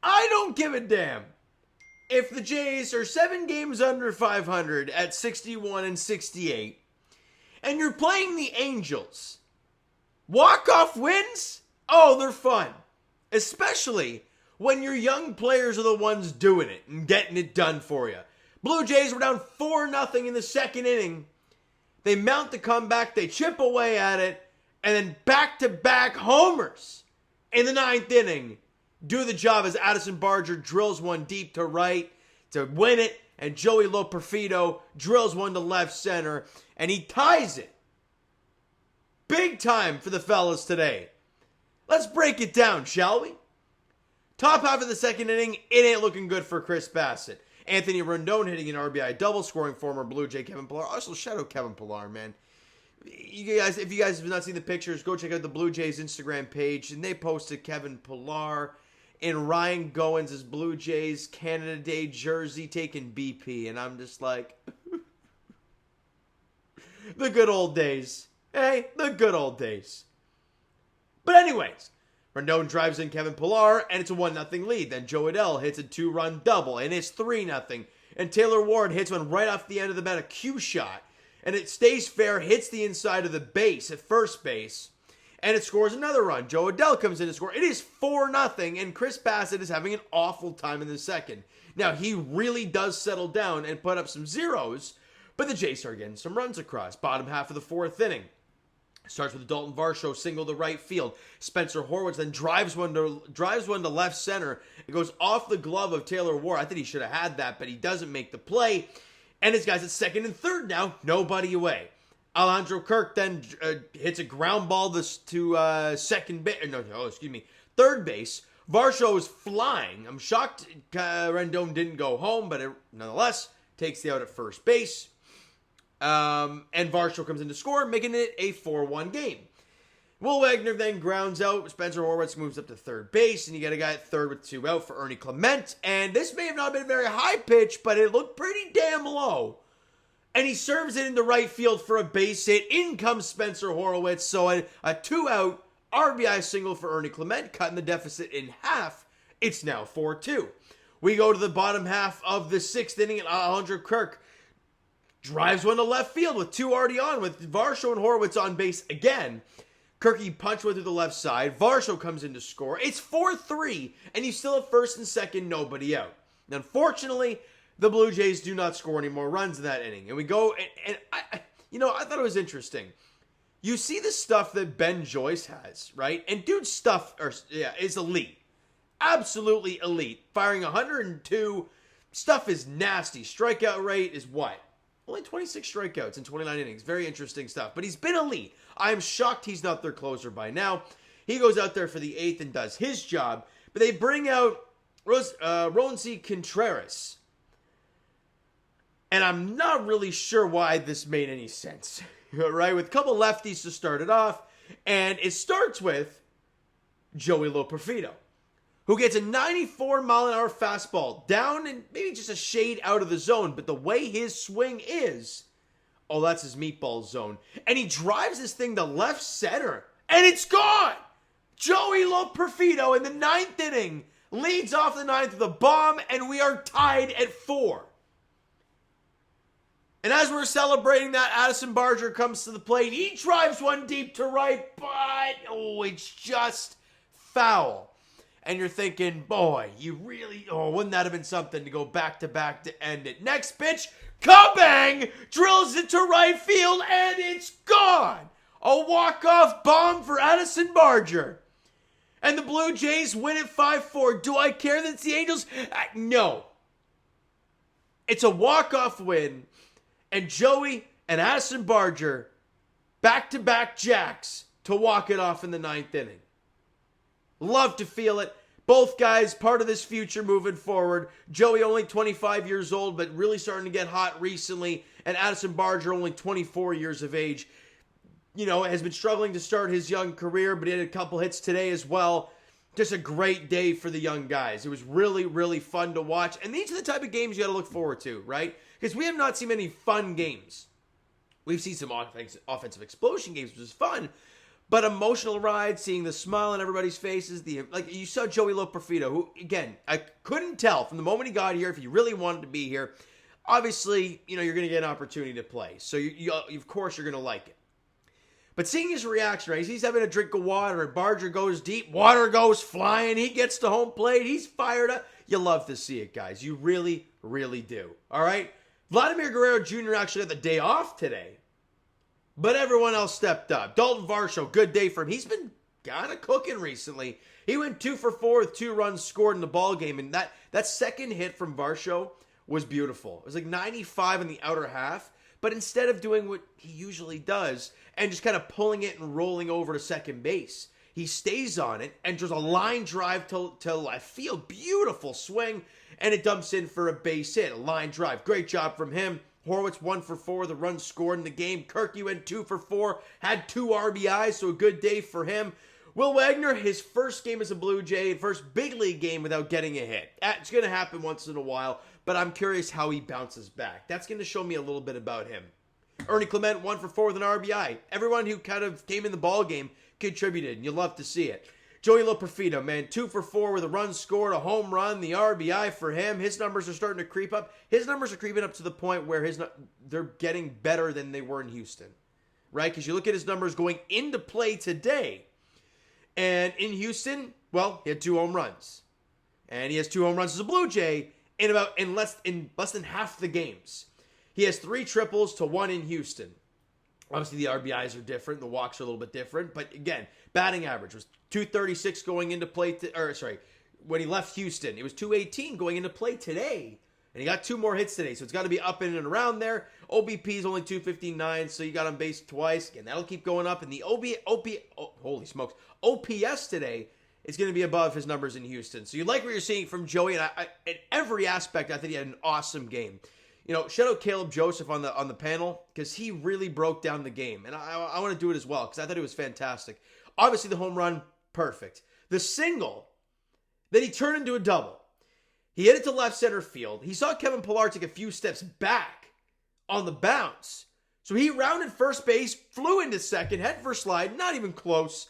I don't give a damn. If the Jays are 7 games under 500 at 61 and 68, and you're playing the Angels, walk-off wins? Oh, they're fun. Especially when your young players are the ones doing it and getting it done for you. Blue Jays were down 4-0 in the second inning. They mount the comeback, they chip away at it, and then back-to-back homers in the 9th inning do the job as Addison Barger drills one deep to right to win it, and Joey Loperfido drills one to left center, and he ties it. Big time for the fellas today. Let's break it down, shall we? Top half of the second inning, it ain't looking good for Chris Bassitt. Anthony Rendon hitting an RBI double, scoring former Blue Jay Kevin Pillar. Also, shout out Kevin Pillar, man. You guys, if you guys have not seen the pictures, go check out the Blue Jays Instagram page, and they posted Kevin Pillar in Ryan Goins' Blue Jays Canada Day jersey taking BP, and I'm just like, the good old days. Hey, the good old days. But anyways, Rendon drives in Kevin Pillar, and it's a 1-0 lead. Then Joe Adell hits a 2-run double, and it's 3-0. And Taylor Ward hits one right off the end of the bat, a cue shot. And it stays fair, hits the inside of the base at first base, and it scores another run. Joe Adell comes in to score. It is 4-0, and Chris Bassitt is having an awful time in the second. Now, he really does settle down and put up some zeros, but the Jays start getting some runs across. Bottom half of the 4th inning. Starts with Dalton Varsho single to right field. Spencer Horwitz then drives one to left center. It goes off the glove of Taylor Ward. I think he should have had that, but he doesn't make the play. And his guys at second and third now, nobody away. Alejandro Kirk then hits a ground ball to second base. Third base. Varsho is flying. I'm shocked Rendon didn't go home, but it nonetheless takes the out at first base. And Varsho comes in to score, making it a 4-1 game. Will Wagner then grounds out. Spencer Horwitz moves up to third base, and you got a guy at third with 2 out for Ernie Clement. And this may have not been a very high pitch, but it looked pretty damn low. And he serves it into right field for a base hit. In comes Spencer Horwitz. So a 2-out RBI single for Ernie Clement, cutting the deficit in half. It's now 4-2. We go to the bottom half of the 6th inning, and Alejandro Kirk drives one to left field with 2 already on, with Varsho and Horwitz on base again. Kirky punched one through the left side. Varsho comes in to score. It's 4-3, and you still have first and second, nobody out. And unfortunately, the Blue Jays do not score any more runs in that inning. And we go, and I thought it was interesting. You see the stuff that Ben Joyce has, right? And dude's stuff is elite. Absolutely elite. Firing 102. Stuff is nasty. Strikeout rate is what? Only 26 strikeouts in 29 innings. Very interesting stuff. But he's been elite. I'm shocked he's not their closer by now. He goes out there for the 8th and does his job. But they bring out Roansy Contreras. And I'm not really sure why this made any sense. Right? With a couple lefties to start it off. And it starts with Joey Loperfido, who gets a 94-mile-an-hour fastball down and maybe just a shade out of the zone. But the way his swing is, oh, that's his meatball zone. And he drives this thing to left center, and it's gone! Joey Loperfido in the 9th inning leads off the 9th with a bomb, and we are tied at 4. And as we're celebrating that, Addison Barger comes to the plate. He drives one deep to right, but, it's just foul. And you're thinking, boy, wouldn't that have been something to go back-to-back to end it? Next pitch, kabang! Drills it to right field, and it's gone! A walk-off bomb for Addison Barger. And the Blue Jays win it 5-4. Do I care that it's the Angels? No. It's a walk-off win, and Joey and Addison Barger, back-to-back jacks to walk it off in the 9th inning. Love to feel it. Both guys part of this future moving forward. Joey only 25 years old, but really starting to get hot recently. And Addison Barger only 24 years of age. Has been struggling to start his young career, but he had a couple hits today as well. Just a great day for the young guys. It was really, really fun to watch. And these are the type of games you got to look forward to, right? Because we have not seen many fun games. We've seen some offensive explosion games, which is fun. But emotional ride, seeing the smile on everybody's faces, like you saw Joey Loperfido, who, again, I couldn't tell from the moment he got here if he really wanted to be here. Obviously, you're going to get an opportunity to play. So, of course, you're going to like it. But seeing his reaction, right? He's having a drink of water, and Barger goes deep, water goes flying, he gets to home plate, he's fired up. You love to see it, guys. You really, really do. All right? Vladimir Guerrero Jr. actually had the day off today. But everyone else stepped up. Dalton Varsho, good day for him. He's been kind of cooking recently. He went 2 for 4 with 2 runs scored in the ball game. And that second hit from Varsho was beautiful. It was like 95 in the outer half. But instead of doing what he usually does and just kind of pulling it and rolling over to second base, he stays on it and just a line drive to left field. Beautiful swing. And it dumps in for a base hit. A line drive. Great job from him. Horwitz 1 for 4, the run scored in the game. Kirky went 2 for 4, had 2 RBIs, so a good day for him. Will Wagner, his first game as a Blue Jay, first big league game without getting a hit. It's going to happen once in a while, but I'm curious how he bounces back. That's going to show me a little bit about him. Ernie Clement 1 for 4 with an RBI. Everyone who kind of came in the ball game contributed, and you love to see it. Joey Loperfido, man, 2 for 4 with a run scored, a home run, the RBI for him. His numbers are starting to creep up. His numbers are creeping up to the point where they're getting better than they were in Houston, right? Because you look at his numbers going into play today, and in Houston, well, he had 2 home runs, and he has 2 home runs as a Blue Jay in less than half the games. He has 3 triples to 1 in Houston. Obviously, the RBIs are different. The walks are a little bit different. But again, batting average was 236 going into play. When he left Houston, it was 218 going into play today. And he got 2 more hits today. So it's got to be up in and around there. OBP is only 259. So you got on base twice. Again, that'll keep going up. And the holy smokes, OPS today is going to be above his numbers in Houston. So you like what you're seeing from Joey. And in every aspect, I think he had an awesome game. Shout out Caleb Joseph on the panel because he really broke down the game. And I want to do it as well because I thought it was fantastic. Obviously, the home run, perfect. The single, then he turned into a double. He hit it to left center field. He saw Kevin Pillar take a few steps back on the bounce. So he rounded first base, flew into second, head first slide, not even close.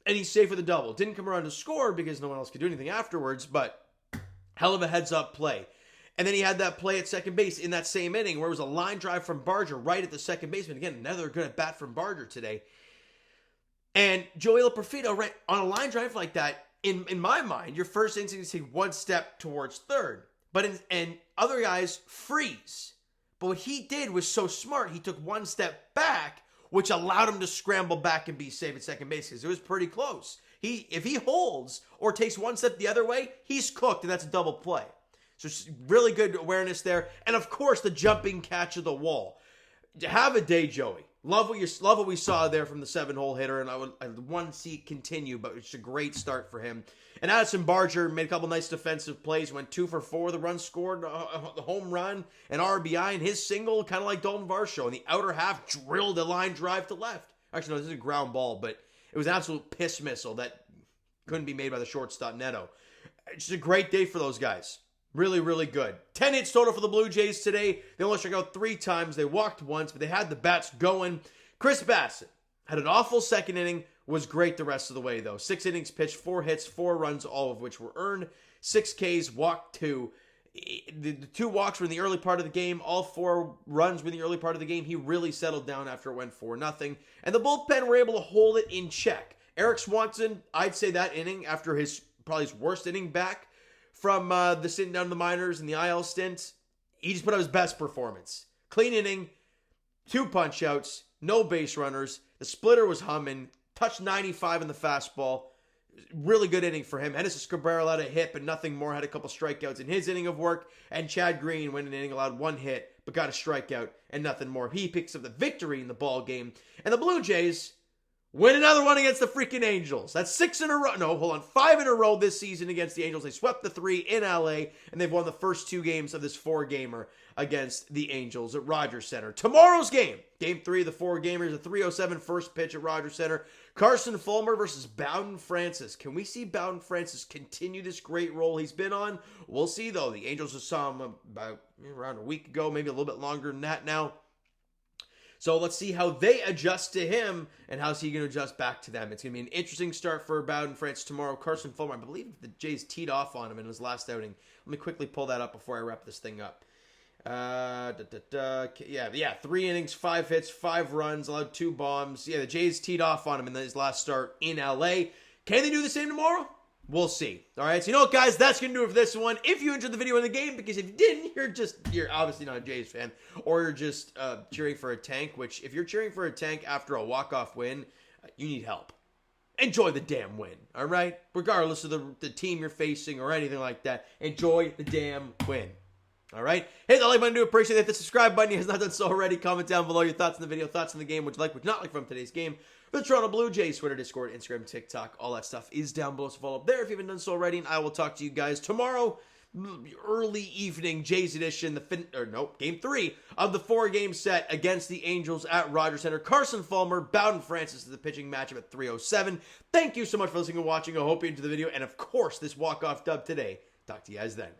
And he's safe with a double. Didn't come around to score because no one else could do anything afterwards, but hell of a heads-up play. And then he had that play at second base in that same inning where it was a line drive from Barger right at the second baseman. Again, another good at bat from Barger today. And Joey Loperfido, right, on a line drive like that, in my mind, your first instinct is to take 1 step towards third. And other guys freeze. But what he did was so smart. He took 1 step back, which allowed him to scramble back and be safe at second base because it was pretty close. If he holds or takes 1 step the other way, he's cooked, and that's a double play. So really good awareness there. And, of course, the jumping catch of the wall. Have a day, Joey. Love what we saw there from the 7-hole hitter, and I want to see it continue, but it's a great start for him. And Addison Barger made a couple nice defensive plays, went 2 for 4, the run scored, the home run, an RBI, and his single, kind of like Dalton Varsho, in the outer half, drilled a line drive to left. Actually, no, this is a ground ball, but it was an absolute piss missile that couldn't be made by the shortstop Neto. It's just a great day for those guys. Really, really good. 10 hits total for the Blue Jays today. They only struck out 3 times. They walked once, but they had the bats going. Chris Bassett had an awful second inning, was great the rest of the way, though. 6 innings pitched, 4 hits, 4 runs, all of which were earned. 6 Ks, walked 2. The 2 walks were in the early part of the game. All 4 runs were in the early part of the game. He really settled down after it went 4-0. And the bullpen were able to hold it in check. Eric Swanson, I'd say that inning, after probably his worst inning back, from the stint down to the minors and the IL stint, he just put up his best performance. Clean inning, 2 punch-outs, no base runners. The splitter was humming, touched 95 in the fastball. Really good inning for him. Henderson Cabrera allowed a hit, but nothing more. Had a couple strikeouts in his inning of work. And Chad Green went an inning, allowed 1 hit, but got a strikeout and nothing more. He picks up the victory in the ball game. And the Blue Jays win another one against the freaking Angels. That's 6 in a row. No, hold on. 5 in a row this season against the Angels. They swept the 3 in LA, and they've won the first 2 games of this 4-gamer against the Angels at Rogers Center. Tomorrow's game, game 3 of the 4-gamers, a 3:07 first pitch at Rogers Center. Carson Fulmer versus Bowden Francis. Can we see Bowden Francis continue this great role he's been on? We'll see, though. The Angels just saw him about around a week ago, maybe a little bit longer than that now. So let's see how they adjust to him and how's he going to adjust back to them. It's going to be an interesting start for Bowden Francis tomorrow. Carson Fulmer, I believe the Jays teed off on him in his last outing. Let me quickly pull that up before I wrap this thing up. 3 innings, 5 hits, 5 runs, allowed 2 bombs. Yeah, the Jays teed off on him in his last start in LA. Can they do the same tomorrow? We'll see. All right, so you know what, guys? That's going to do it for this one. If you enjoyed the video in the game, because if you didn't, you're obviously not a Jays fan, or you're just cheering for a tank, which if you're cheering for a tank after a walk-off win, you need help. Enjoy the damn win, all right? Regardless of the team you're facing or anything like that, enjoy the damn win. All right? Hit the like button to appreciate it. The subscribe button if you have not done so already. Comment down below your thoughts on the video, thoughts on the game, what you like, what you not like from today's game. For the Toronto Blue Jays, Twitter, Discord, Instagram, TikTok, all that stuff is down below. So follow up there if you haven't done so already. And I will talk to you guys tomorrow, early evening, Jays edition, Game 3 of the 4-game set against the Angels at Rogers Center. Carson Fulmer, Bowden Francis is the pitching matchup at 3:07. Thank you so much for listening and watching. I hope you enjoyed the video. And of course, this walk-off dub today. Talk to you guys then.